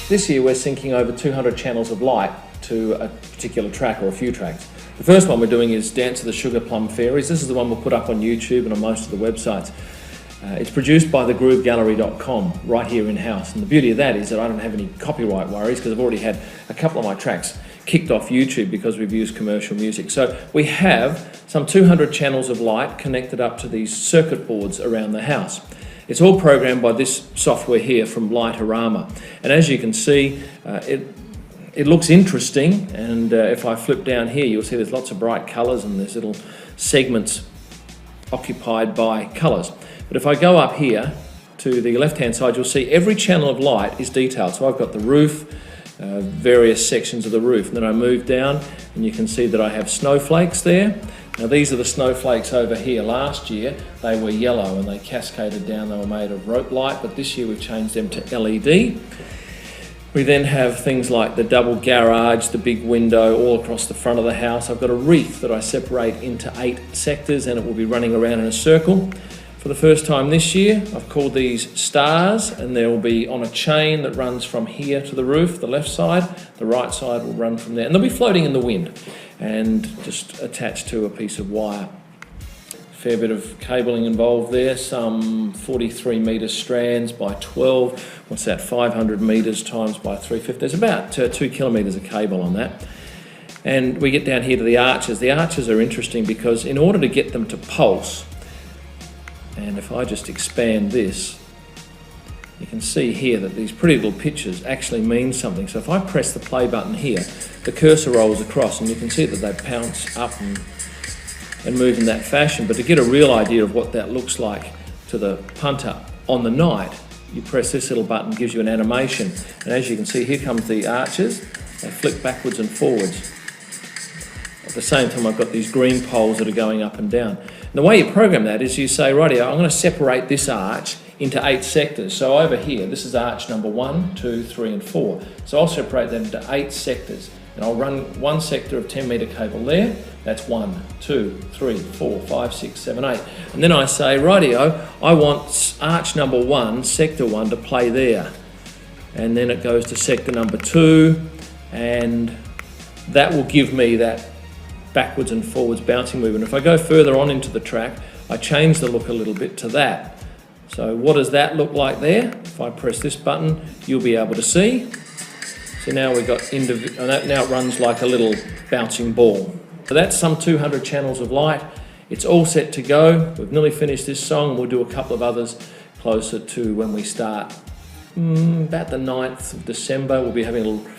This year we're syncing over 200 channels of light to a particular track or a few tracks. The first one we're doing is Dance of the Sugar Plum Fairies. This is the one we'll put up on YouTube and on most of the websites. It's produced by thegroovegallery.com right here in-house, and the beauty of that is that I don't have any copyright worries because I've already had a couple of my tracks kicked off YouTube because we've used commercial music. So we have some 200 channels of light connected up to these circuit boards around the house. It's all programmed by this software here from Lightorama, and as you can see, it looks interesting, and if I flip down here you'll see there's lots of bright colours and there's little segments occupied by colours. But if I go up here to the left hand side, you'll see every channel of light is detailed. So I've got the roof, various sections of the roof, and then I move down and you can see that I have snowflakes there. Now these are the snowflakes over here. Last year they were yellow and they cascaded down, they were made of rope light, but this year we've changed them to LED. We then have things like the double garage, the big window all across the front of the house. I've got a wreath that I separate into 8 sectors and it will be running around in a circle. For the first time this year, I've called these stars, and they will be on a chain that runs from here to the roof, the left side. The right side will run from there, and they'll be floating in the wind and just attached to a piece of wire. Fair bit of cabling involved there, some 43 metre strands by 12. What's that, 500 metres times by 350. There's about 2 kilometres of cable on that. And we get down here to the arches. The arches are interesting because in order to get them to pulse, and if I just expand this, you can see here that these pretty little pictures actually mean something. So if I press the play button here, the cursor rolls across and you can see that they pounce up and move in that fashion. But to get a real idea of what that looks like to the punter on the night, you press this little button, gives you an animation. And as you can see, here comes the arches. They flick backwards and forwards. At the same time, I've got these green poles that are going up and down. And the way you program that is you say, rightio, I'm going to separate this arch into 8 sectors. So over here, this is arch number 1, 2, 3 and 4. So I'll separate that into 8 sectors. And I'll run one sector of 10 metre cable there. That's 1, 2, 3, 4, 5, 6, 7, 8. And then I say, rightio, I want arch number 1, sector 1 to play there. And then it goes to sector number 2, and that will give me that backwards and forwards bouncing movement. If I go further on into the track, I change the look a little bit to that. So what does that look like there? If I press this button, you'll be able to see. So now we've got and that now runs like a little bouncing ball. So that's some 200 channels of light. It's all set to go. We've nearly finished this song, and we'll do a couple of others closer to when we start. About the 9th of December, we'll be having a little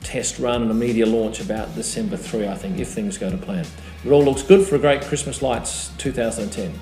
test run and a media launch about December 3, I think, if things go to plan. It all looks good for a great Christmas Lights 2010.